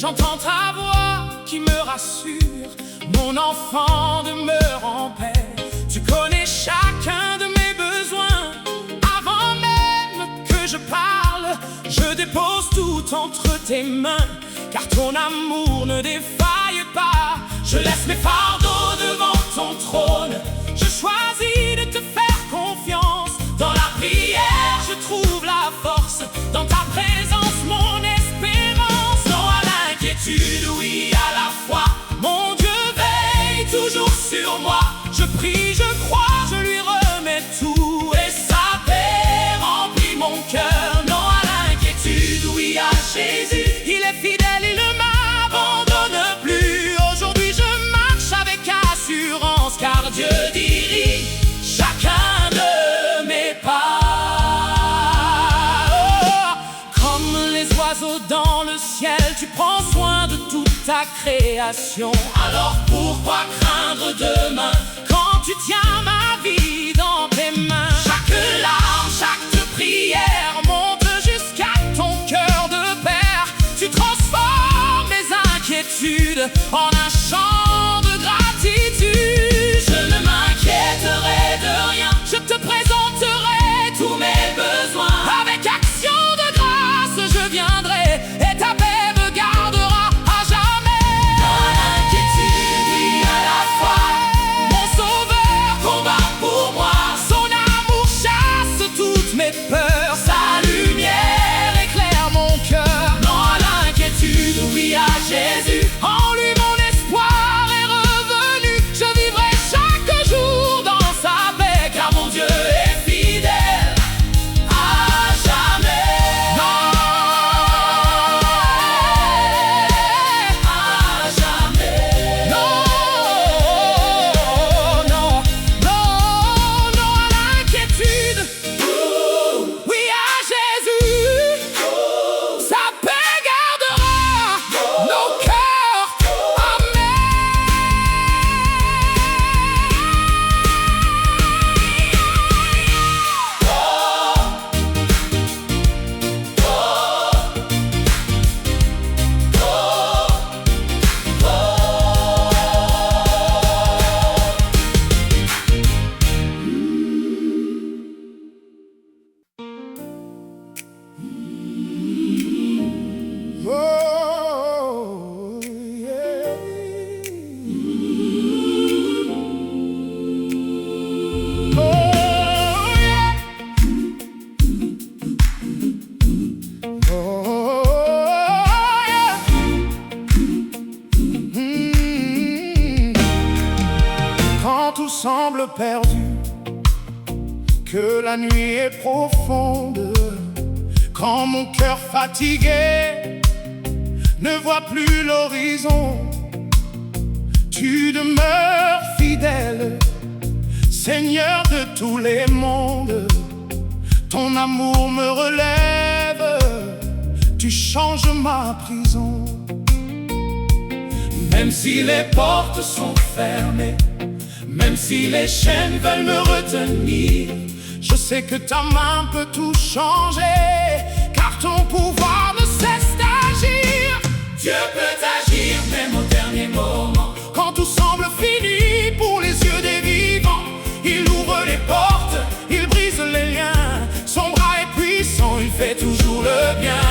J'entends ta voix qui me rassure, mon enfant demeure en paix. Tu connais chacun de mes besoins. Avant même que je parle, je dépose tout entre tes mains, car ton amour ne défaille pas. Je laisse mes fardeaux devant ton trône. Je choisis de te faire confiance. Dans la prière, je trouve la force. Dans ta présence, mon espérance. Non à l'inquiétude, oui à la foi. Mon Dieu veille toujours sur moi. Je prie, je crois, je lui remets tout. Et sa paix remplit mon cœur. Non à l'inquiétude, oui à Jésus. Il est fidèle, il ne m'abandonne plus. Aujourd'hui, je marche avec assurance, car Dieu dirige chacun de mes pas. Oh, comme les oiseaux dans le ciel, tu prends soin de toute ta création. Alors pourquoi craindre demain, quand tu tiens ma vie dans tes mains? Chaque larme, chaque prière monte jusqu'à ton cœur de père. Tu transformes mes inquiétudes en un chant de gratitude. Je ne m'inquiéterai de rien, je te présenterai tous mes besoins. Avec action de grâce, je viendrai et ta paix me gardera à jamais. Dans l'inquiétude, oui à la foi, mon sauveur combat pour moi. Son amour chasse toutes mes peurs, sa lumière éclaire mon cœur. Non à l'inquiétude, oui à Jésus. En lui mon espoir est revenu. Je vivrai chaque jour dans sa paix, car mon Dieu est fidèle à jamais. Non, à jamais. Non, non, non, non à l'inquiétude. Oui à Jésus. Sa paix gardera nos cœurs. Amen. Oh, yeah. Oh, yeah. Oh, yeah. Quand tout semble perdu, que la nuit est profonde, quand mon cœur fatigué ne voit plus l'horizon, tu demeures fidèle, Seigneur de tous les mondes. Ton amour me relève, tu changes ma prison. Même si les portes sont fermées, même si les chaînes veulent me retenir, je sais que ta main peut tout changer, car ton pouvoir ne cesse d'agir. Dieu peut agir même au dernier moment. Quand tout semble fini pour les yeux des vivants, il ouvre les portes, il brise les liens. Son bras est puissant, il fait toujours le bien.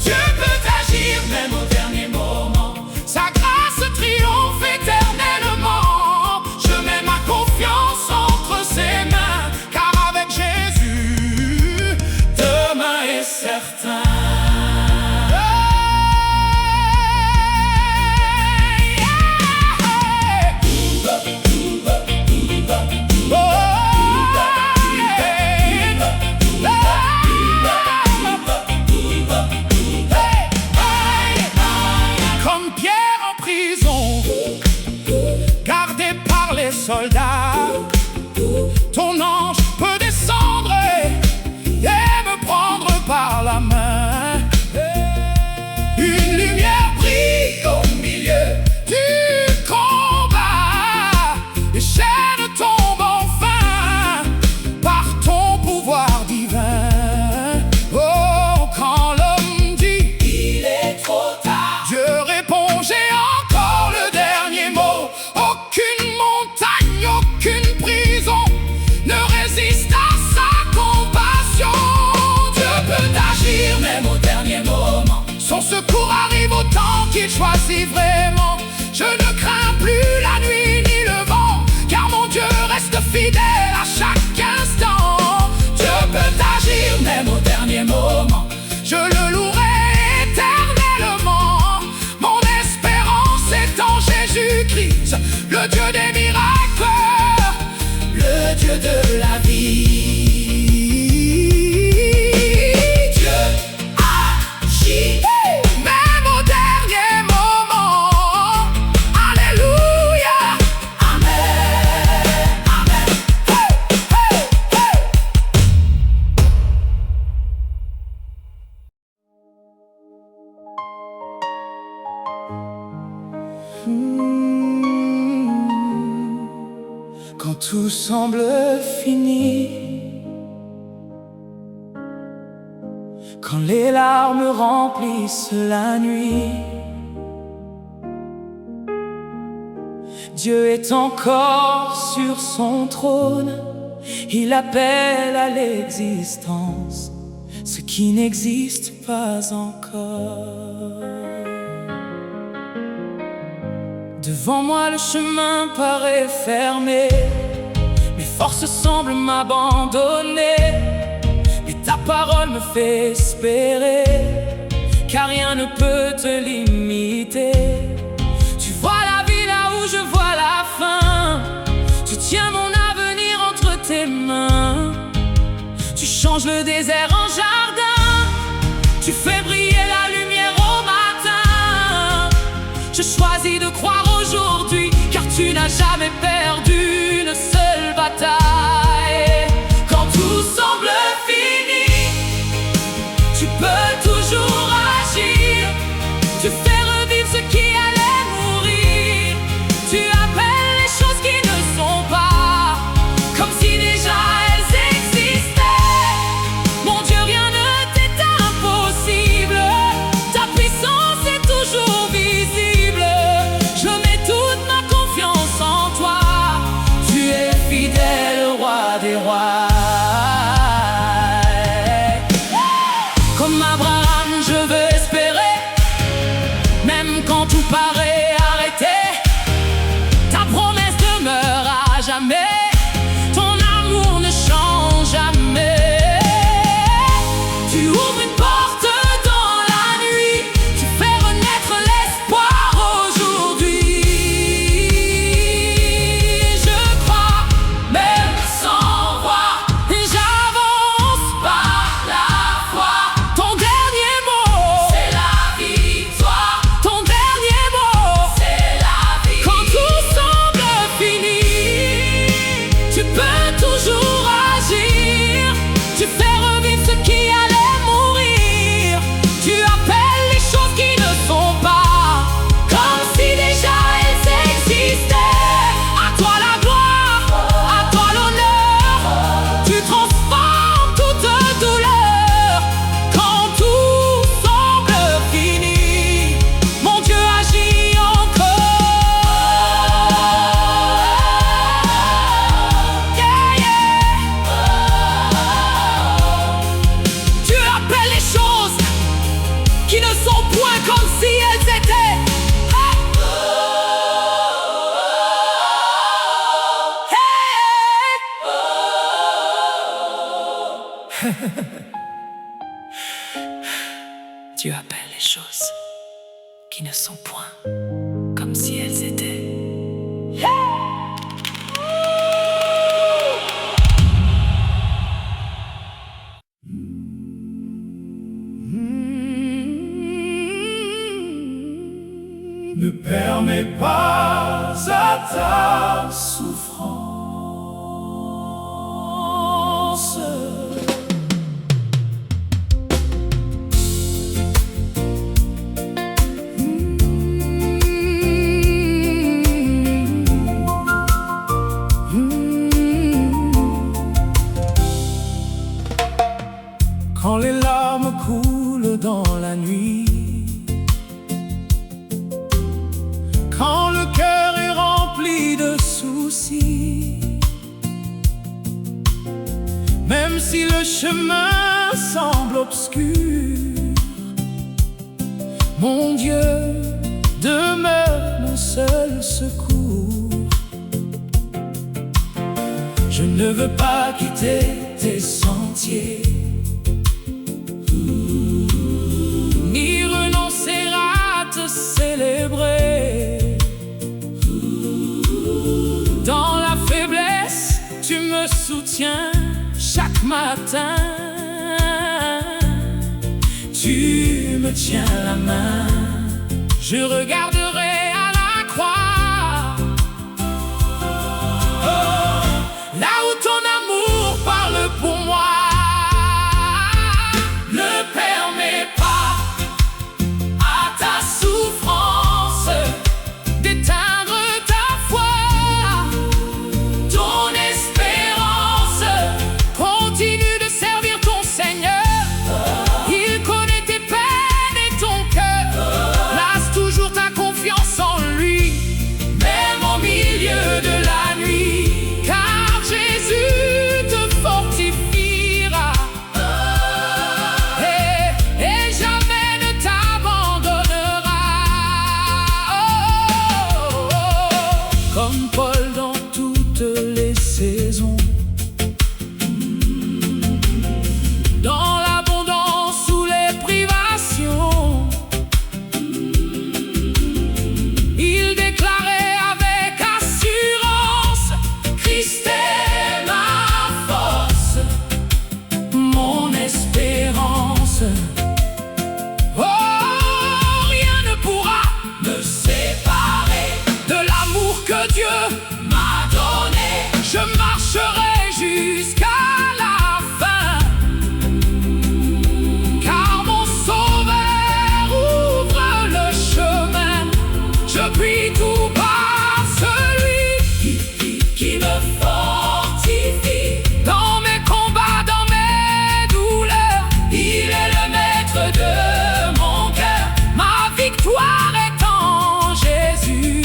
Dieu peut agir même au dernier moment. Sa grâce triomphe éternellement. Je mets ma confiance entre ses mains, car avec Jésus, demain est certain. Comme Pierre en prison, gardé par les soldats, ton ange peut descendre et me prendre par la main. Une lumière brille au milieu du combat, les chaînes tombent enfin par ton pouvoir divin. Oh, quand l'homme dit il est trop tard, Dieu le Dieu des miracles, le Dieu de la vie. Dieu agit, même au dernier moment. Alléluia, amen, amen. Hey, hey, hey. Quand tout semble fini, quand les larmes remplissent la nuit, Dieu est encore sur son trône. Il appelle à l'existence ce qui n'existe pas encore. Devant moi le chemin paraît fermé, mes forces semblent m'abandonner, mais ta parole me fait espérer, car rien ne peut te limiter. Tu vois la vie là où je vois la fin, tu tiens mon avenir entre tes mains. Tu changes le désert en jardin, tu fais briller la lumière au matin. Je choisis de croire aujourd'hui, car tu n'as jamais perdu une seule bataille. Quand tout semble fini, tu peux toujours agir. Tu fais revivre ce qui allait mourir. Tu appelles les choses qui ne sont pas, comme si déjà elles existaient. Mon Dieu, rien ne t'est impossible. Ta puissance est toujours visible. Je mets toute ma confiance en toi. Tu es fidèle, roi des rois. Comme Abraham, je veux espérer, même quand tout paraît arrêté. Ta promesse demeure à jamais. Ton amour ne change jamais. Tu ouvres une porte dans la nuit, tu fais renaître l'espoir aujourd'hui. Je crois, même sans voir, j'avance par la foi. Ton dernier mot, c'est la victoire. Ton dernier mot, c'est la vie. Quand tout semble fini, tu peux toujours agir. Tu fais revivre ce qui allait mourir. Tu appelles les choses qui ne sont pas, comme si déjà elles existaient. À toi la gloire, à toi l'honneur. Tu transformes toute douleur. Quand tout semble fini, mon Dieu agit encore. Yeah, yeah. Tu appelles les choses qui ne sont point comme si elles étaient. Tu appelles les choses qui ne sont point comme si elles étaient. Ne permets pas à ta souffrance quand les larmes coulent dans la nuit, quand le cœur est rempli de soucis, même si le chemin semble obscur, mon Dieu demeure mon seul secours. Je ne veux pas quitter tes sentiers, ni renoncer à te célébrer. soutiens chaque matin. Tu me tiens la main. Je regarderai à la croix, là où ton amour parle pour moi. Ne permets pas à ta souffrance d'éteindre ta foi. Ton espérance continue de servir ton Seigneur. Il connaît tes peines et ton cœur. Place toujours ta confiance en lui, même au milieu de la nuit, car Jésus te fortifiera et jamais ne t'abandonnera. Comme Paul dans toutes les saisons, dans l'abondance ou les privations, il déclarait avec assurance: Christ est ma force, mon espérance. Oh, rien ne pourra me séparer de l'amour que Dieu m'a donné. Je marcherai jusqu'à la fin, car mon Sauveur ouvre le chemin. Je puis tout par celui qui me fortifie. Dans mes combats, dans mes douleurs, il est le maître de mon cœur. Ma victoire est en Jésus.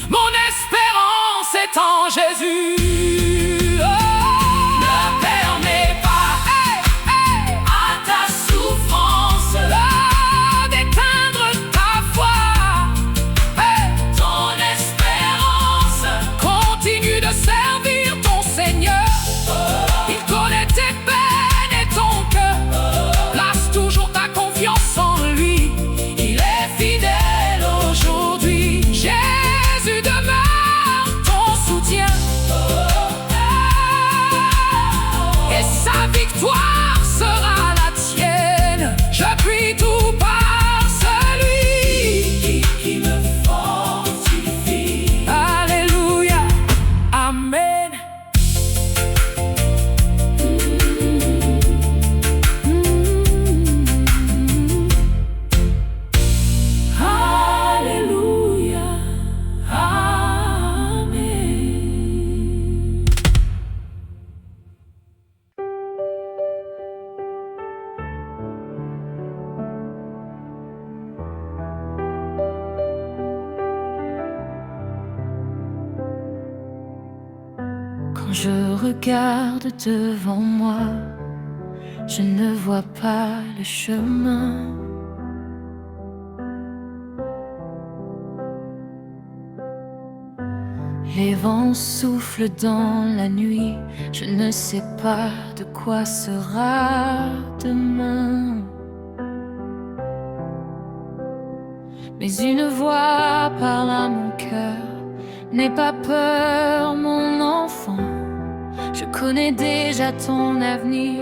Mon espérance est en Jésus. Ne permets pas à ta souffrance d'éteindre ta foi. Ton espérance continue de servir ton Seigneur. Il connaît tes peines et ton cœur. Place toujours ta confiance en lui. Il est fidèle aujourd'hui. Jésus demeure ton soutien, et sa victoire sera la tienne. Je puis tout par celui qui me fortifie. Alléluia, amen. Alléluia, amen. Quand je regarde devant moi, je ne vois pas le chemin. Les vents soufflent dans la nuit, je ne sais pas de quoi sera demain. Mais une voix parle à mon cœur: n'aie pas peur, mon enfant. Je connais déjà ton avenir,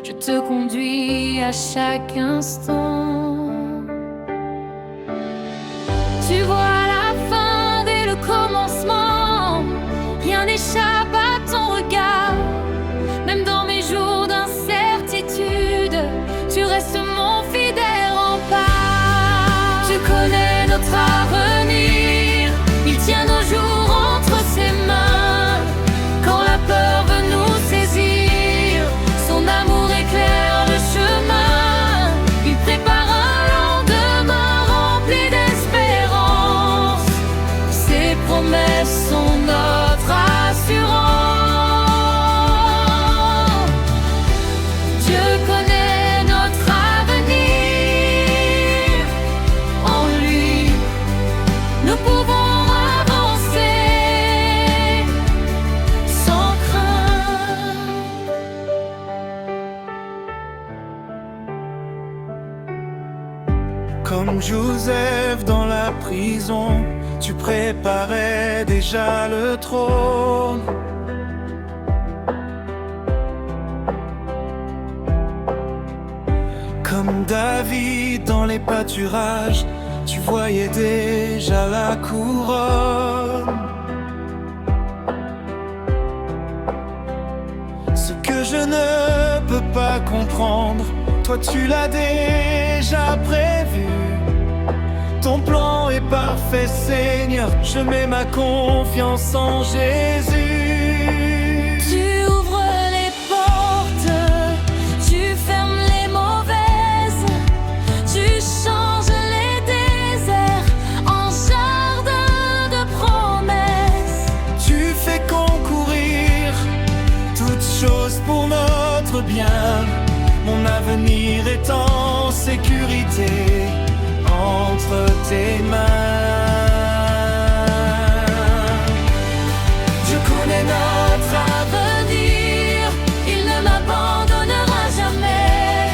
je te conduis à chaque instant. Tu vois la fin dès le commencement, rien n'échappe à ton regard. Même dans mes jours d'incertitude, tu restes mon fidèle rempart. Tu connais notre avenir, il tient nos jours entre ses mains. Quand la peur veut nous saisir, son amour éclaire le chemin. Il prépare un lendemain rempli d'espérance. Ses promesses sont notre assurance. Dieu connaît notre avenir. En lui, nous pouvons avancer sans crainte. Comme Joseph dans la prison, tu préparais déjà le trône. Comme David dans les pâturages, tu voyais déjà la couronne. Ce que je ne peux pas comprendre, toi tu l'as déjà prévu. Ton plan est parfait, Seigneur, je mets ma confiance en Jésus. Tu ouvres les portes, tu fermes les mauvaises, tu changes les déserts en jardin de promesses. Tu fais concourir toutes choses pour notre bien. Mon avenir est en sécurité entre tes mains. Je connais notre avenir, il ne m'abandonnera jamais.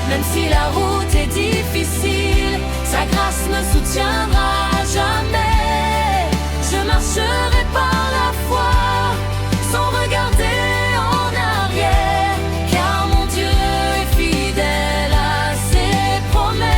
Même si la route est difficile, sa grâce me soutiendra jamais. Je marcherai par la foi, sans regarder en arrière, car mon Dieu est fidèle à ses promesses.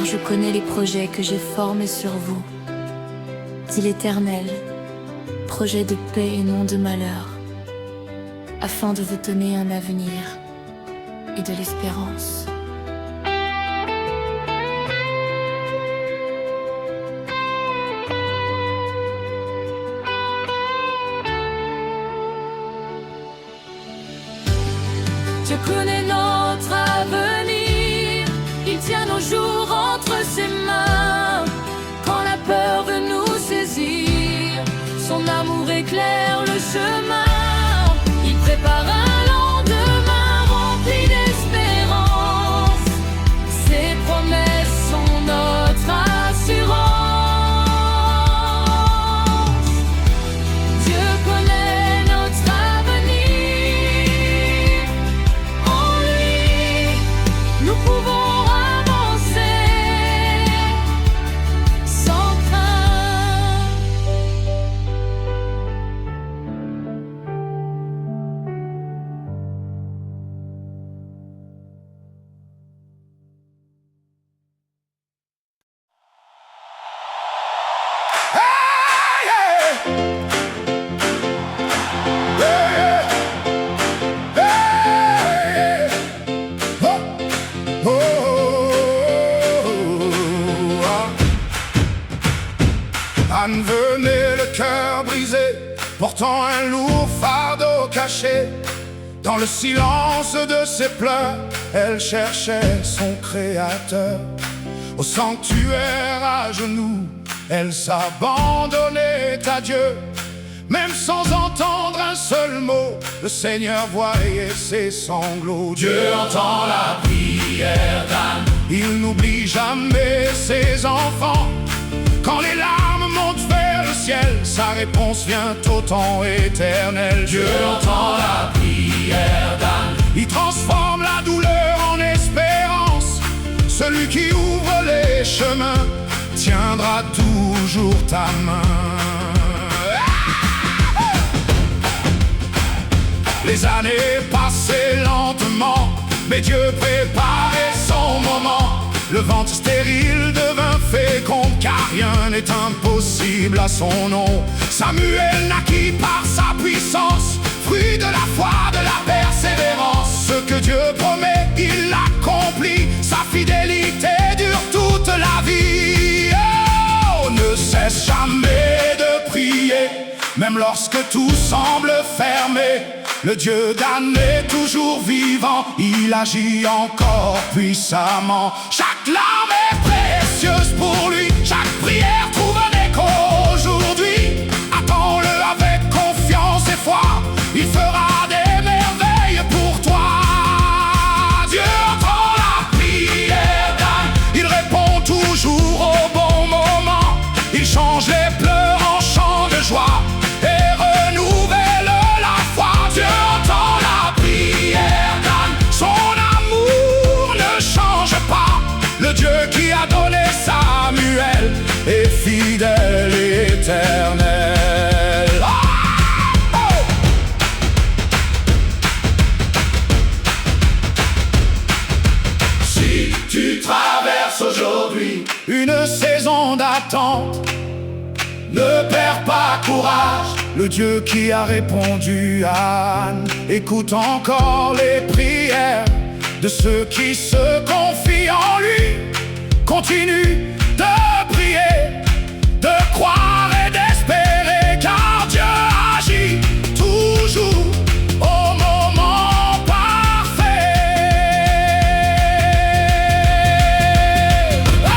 Je connais les projets que j'ai formés sur vous, dit l'Éternel, projets de paix et non de malheur, afin de vous donner un avenir et de l'espérance. Je connais notre avenir, il tient nos jours entre ses mains. Quand la peur veut nous saisir, son amour éclaire le chemin. Il prépare un lendemain rempli d'espérance. Ses promesses sont notre assurance. Dieu connaît notre avenir. En lui, nous pouvons Anne venait le cœur brisé, portant un lourd fardeau caché. Dans le silence de ses pleurs, elle cherchait son Créateur. Au sanctuaire à genoux, elle s'abandonnait à Dieu. Même sans entendre un seul mot, le Seigneur voyait ses sanglots. Dieu entend la prière d'Anne, il n'oublie jamais ses enfants. Quand les larmes montent vers le ciel, sa réponse vient au temps éternel. Dieu entend la prière d'Anne, il transforme la douleur en espérance. Celui qui ouvre les chemins tiendra toujours ta main. Les années passaient lentement, mais Dieu préparait son moment. Le ventre stérile devint fécond, car rien n'est impossible à son nom. Samuel naquit par sa puissance, fruit de la foi, de la persévérance. Ce que Dieu promet, il l'accomplit. Sa fidélité dure toute la vie. Oh, ne cesse jamais de prier, même lorsque tout semble fermé. Le Dieu d'Anne est toujours vivant, il agit encore puissamment. Chaque larme est précieuse pour lui, chaque prière trouve un écho aujourd'hui. Dieu qui a donné Samuel est fidèle et éternel. Oh! Oh! Si tu traverses aujourd'hui une saison d'attente, ne perds pas courage, le Dieu qui a répondu à Anne écoute encore les prières de ceux qui se confient en lui. Continue de prier, de croire et d'espérer, car Dieu agit toujours au moment parfait. Hey!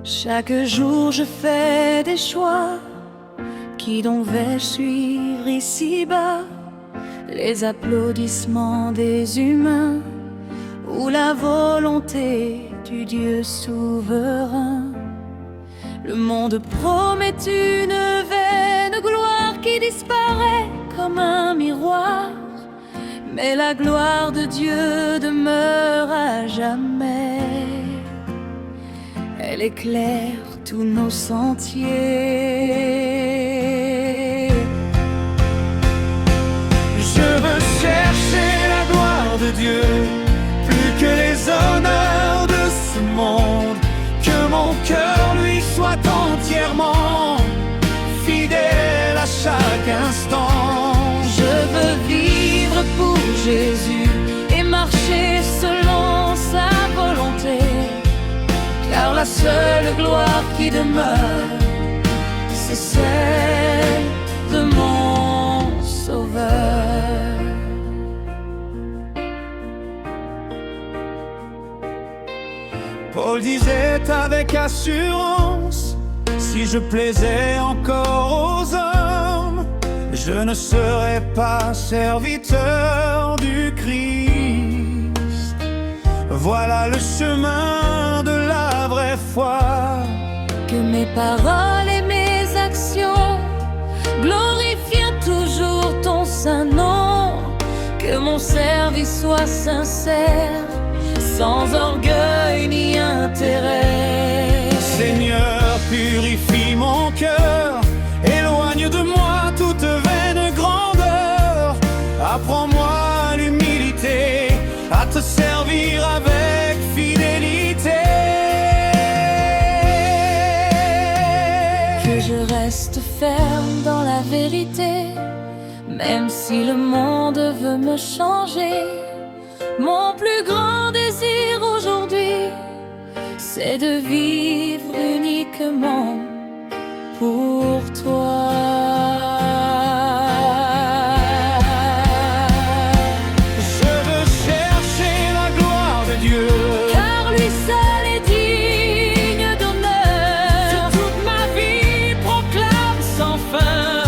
Chaque jour je fais des choix. Qui donc vais-je suivre ici-bas? Les applaudissements des humains ou la volonté du Dieu souverain? Le monde promet une vaine gloire qui disparaît comme un miroir, mais la gloire de Dieu demeure à jamais. Elle éclaire tous nos sentiers. Je veux chercher la gloire de Dieu, plus que les honneurs de ce monde. Que mon cœur lui soit entièrement fidèle à chaque instant. Je veux vivre pour Jésus et marcher selon sa volonté, car la seule gloire qui demeure, c'est celle de mon Sauveur. Paul disait avec assurance: si je plaisais encore aux hommes, je ne serais pas serviteur du Christ. Voilà le chemin de la vraie foi. Que mes paroles et mes actions glorifient toujours ton saint nom. Que mon service soit sincère, sans orgueil ni intérêt. Seigneur, purifie mon cœur, éloigne de moi toute vaine grandeur. Apprends-moi l'humilité, à te servir avec fidélité. Que je reste ferme dans la vérité, même si le monde veut me changer. Mon plus grand désir aujourd'hui, c'est de vivre uniquement pour toi. Je veux chercher la gloire de Dieu, Car lui seul est digne d'honneur. toute ma vie proclame sans fin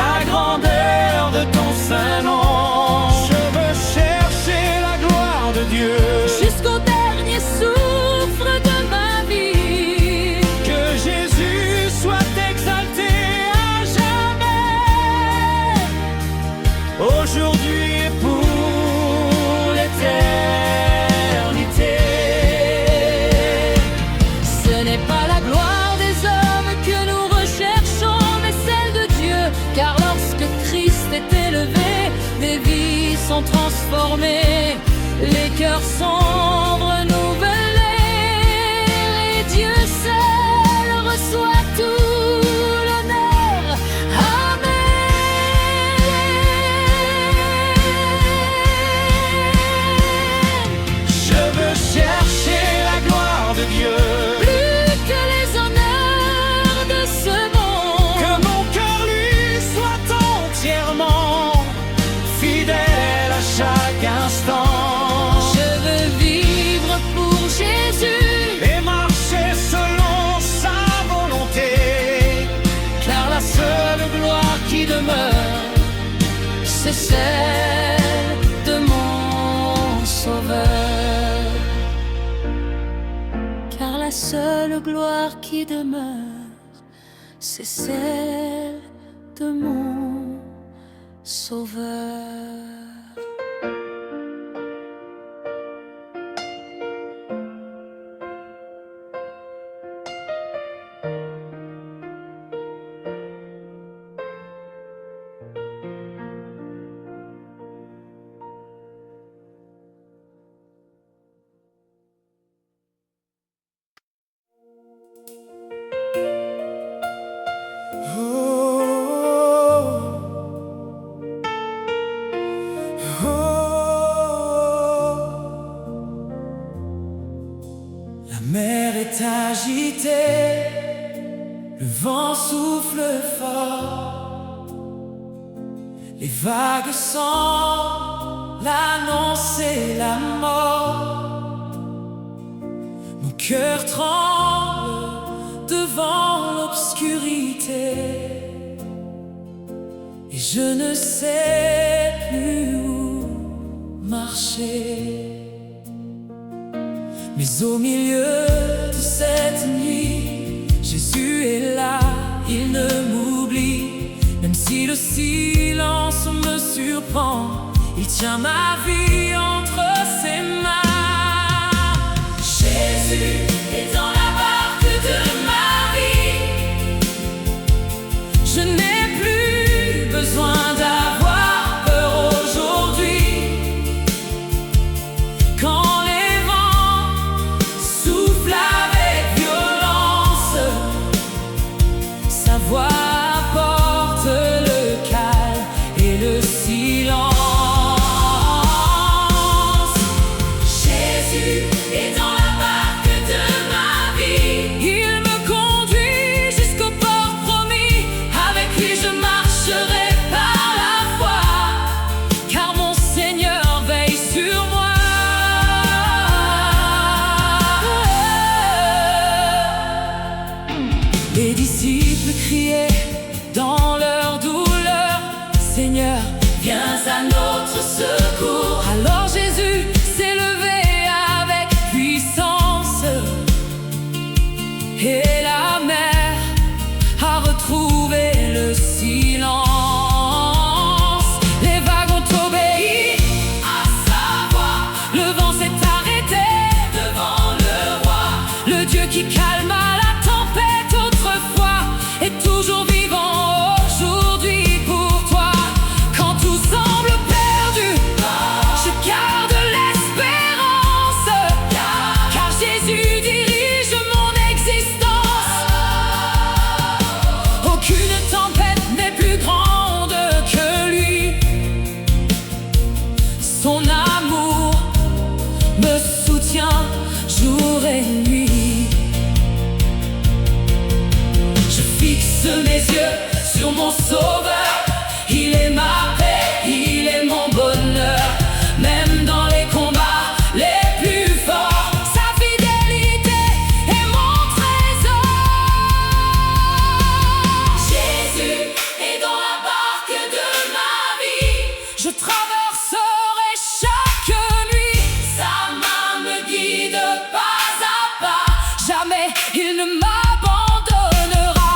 la grandeur de ton saint nom. Je veux chercher la gloire de Dieu, Jusqu'au dernier souffle de ma vie. que Jésus soit exalté à jamais, aujourd'hui et pour l'éternité. Ce n'est pas la gloire des hommes que nous recherchons, mais celle de Dieu. Car lorsque Christ est élevé, des vies sont transformées, les cœurs sont renouvelés, et Dieu seul reçoit tout l'honneur. Amen. Je veux chercher la gloire de Dieu, Plus que les honneurs de ce monde, que mon cœur lui soit entièrement fidèle à chaque instant. je veux vivre pour Jésus, Et marcher selon sa volonté, car la seule gloire qui demeure, c'est celle de mon Sauveur. gloire qui demeure, c'est celle de mon Sauveur. La mer est agitée, le vent souffle fort, les vagues semblent annoncer la mort. Mon cœur tremble devant l'obscurité et je ne sais plus où marcher. Mais au milieu de cette nuit, Jésus est là, il ne m'oublie. Même si le silence me surprend, il tient ma vie entre ses mains. Jésus est dans la barque de ma vie. Je n'ai plus besoin d'avoir peur aujourd'hui. Quand voix apporte le calme et le silence. Jésus est dans la barque de ma vie. Il me conduit jusqu'au port promis. Avec lui je marcherai par la foi, car mon Seigneur veille sur moi. Les disciples criaient dans leur douleur, Seigneur, viens à notre secours. Alors Jésus s'est levé avec puissance et la mer a retrouvé le silence. Les vagues ont obéi à sa voix, le vent s'est arrêté devant le roi. Le Dieu qui calma la tempête autrefois est toujours vivant aujourd'hui pour toi. Quand tout semble perdu, je garde l'espérance, car Jésus dirige mon existence. Aucune tempête n'est plus grande que lui. Son amour me soutient jour et nuit. Fixe mes yeux sur mon Sauveur, il est ma paix, il est mon bonheur. Même dans les combats les plus forts, sa fidélité est mon trésor. Jésus est dans la barque de ma vie. Je traverserai chaque nuit, sa main me guide pas à pas. Jamais il ne m'abandonnera.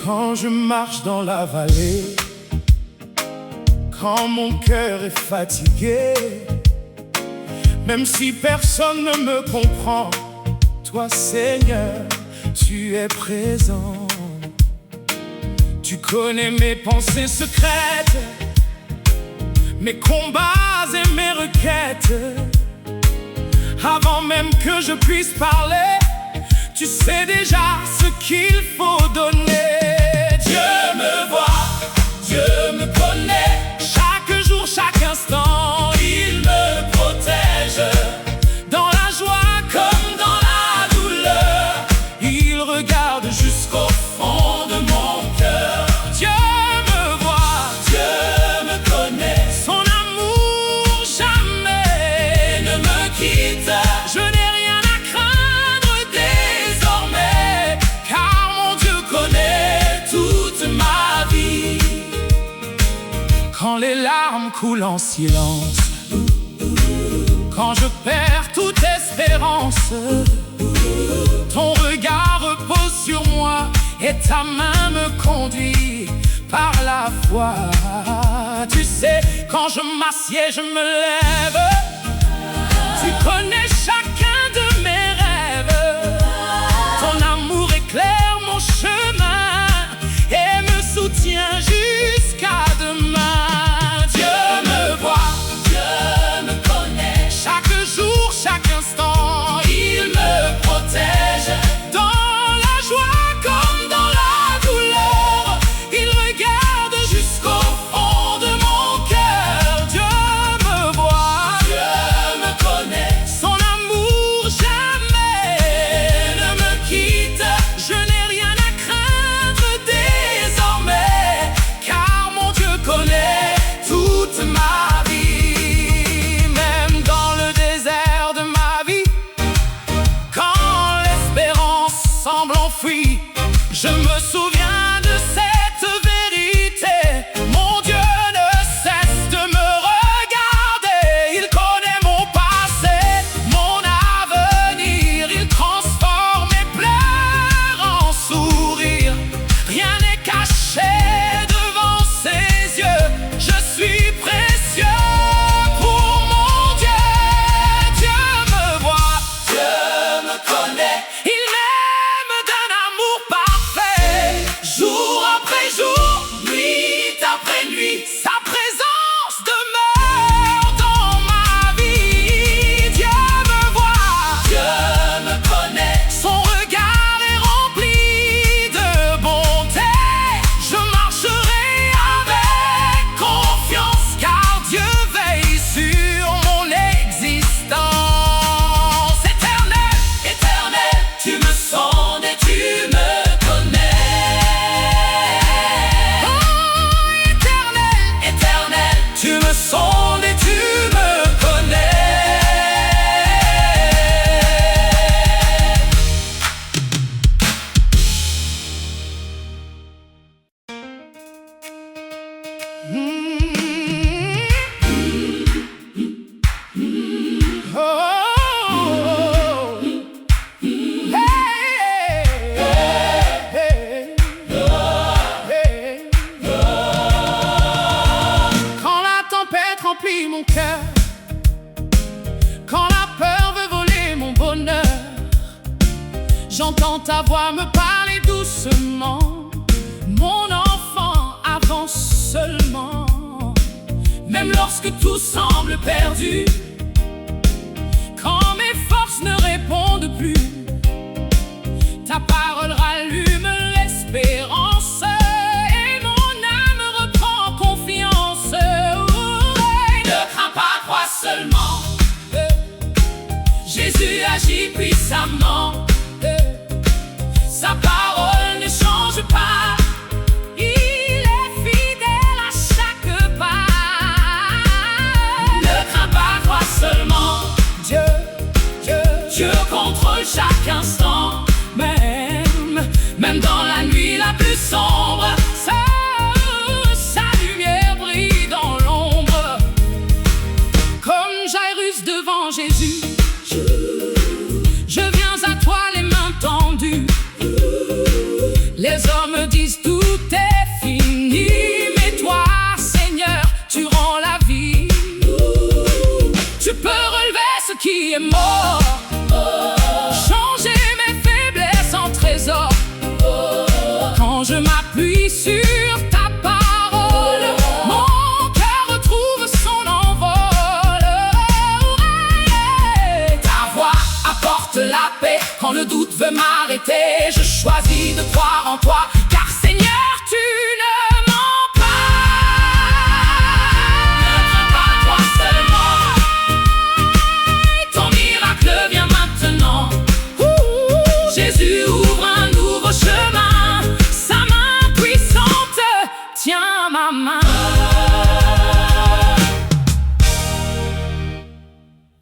Quand je marche dans la vallée, quand mon cœur est fatigué, même si personne ne me comprend, toi Seigneur, tu es présent. Tu connais mes pensées secrètes, mes combats et mes requêtes. Avant même que je puisse parler, tu sais déjà ce qu'il faut donner. Dieu me voit, Dieu me connaît. Chaque jour, chaque instant, il me protège. Dans la joie comme dans la douleur, il regarde jusqu'au fond de mon cœur. Dieu me voit, Dieu me connaît. Son amour jamais ne me quitte. Je n'ai rien à craindre désormais, car mon Dieu connaît toute ma vie. Quand les larmes coulent en silence, quand je perds toute espérance, ton regard repose sur moi et ta main me conduit par la foi. Tu sais, quand je m'assieds, je me lève. Tu connais chacun de mes rêves. Ton amour éclaire mon chemin et me soutient jusqu'à demain. Dieu me voit, Dieu me connaît. Chaque jour, chaque instant, il me protège. Dans la joie comme dans la douleur, il regarde jusqu'au fond de mon cœur. Dieu me voit, Dieu me connaît. Son amour jamais ne me quitte. Je n'ai rien à craindre désormais, car mon Dieu connaît toute ma vie. Même dans le désert de ma vie, quand l'espérance semble enfuie, je me souviens de cette vérité. Mon Dieu ne cesse de me regarder. Il connaît mon passé, mon avenir. Il transforme mes pleurs en sourires. Rien n'est caché devant ses yeux. Je suis précieux pour mon Dieu. Dieu me voit, Dieu me connaît. Il m'aime d'un amour parfait. Jour après jour, nuit après nuit, sa présence demeure dans ma vie. Dieu me voit, Dieu me connaît. Son regard est rempli de bonté. Je marcherai avec confiance, car Dieu veille sur mon existence. Éternel, éternel, tu me sondes et tu me connais. Oh, éternel, éternel, tu me sondes et tu me connais. Oh, quand la tempête remplit mon cœur, quand la peur veut voler mon bonheur, j'entends ta voix me parler doucement. Mon enfant, avance seulement. Même lorsque tout semble perdu, quand mes forces ne répondent plus, ta parole rallume l'espérance et mon âme reprend confiance. Ne crains pas, crois seulement. Jésus agit puissamment. Sa parole ne change pas. Il est fidèle à chaque pas. Ne crains pas, crois seulement. Dieu contrôle chaque instant. Même dans la nuit la plus sombre, sa lumière brille dans l'ombre. Comme Jairus devant Jésus, je viens à toi les mains tendues. Les hommes disent tout est fini, mais toi, Seigneur, tu rends la vie. Tu peux relever ce qui est mort, changer mes faiblesses en trésor. Quand je m'appuie sur ta parole, mon cœur retrouve son Quand le doute veut m'arrêter, je choisis de croire en toi, car Seigneur, tu ne